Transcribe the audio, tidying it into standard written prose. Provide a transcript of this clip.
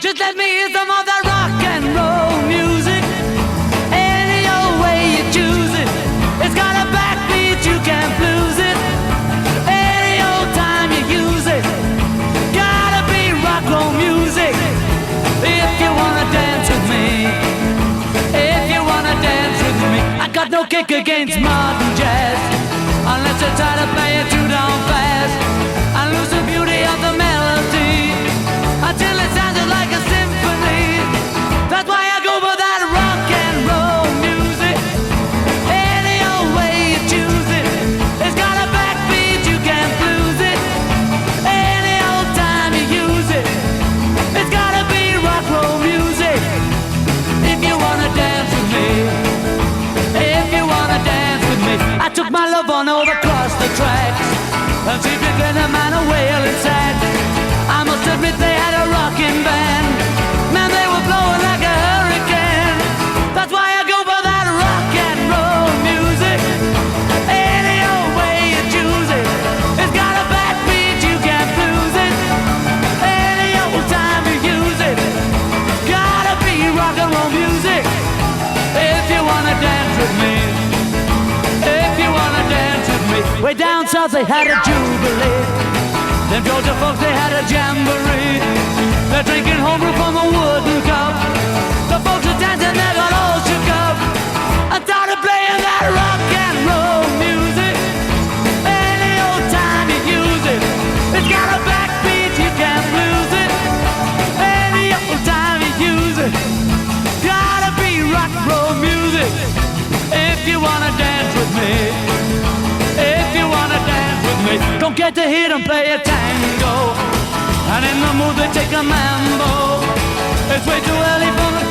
Just let me hear some of that rock and roll music. Any old way you choose it. It's got a backbeat, you can't lose it. Any old time you use it. Gotta be rock and roll music. If you wanna dance with me. If you wanna dance with me. I got no kick against modern jazz, unless you try to play it too down fast and lose the beauty of the melody until it sounded like a symphony. That's why I go for that rock and roll music. Any old way you choose it. It's got a backbeat, you can't lose it. Any old time you use it. It's gotta be rock and roll music. If you wanna dance with me. If you wanna dance with me. I took my love on over across the tracks, and she began a man a wailing sad. I must admit they had a rocking band. Man, they were blowing like a hurricane. That's why I go for that rock and roll music. Any old way you choose it. It's got a backbeat, you can't lose it. Any old time you use it. Gotta be rock and roll music. If you wanna dance with me. If you wanna dance with me. Way down south they had a jubilee. Them Georgia folks, they had a jamboree. They're drinking homebrew from a wooden cup. The folks are dancing, they got all shook up. I started playing that rock and roll music. Any old time you use it. It's got a backbeat, you can't lose it. Any old time you use it. Gotta be rock and roll music. If you wanna dance with me. If you wanna dance with me. Don't get to hear them play a tango, and in the mood they take a mambo. It's way too early for the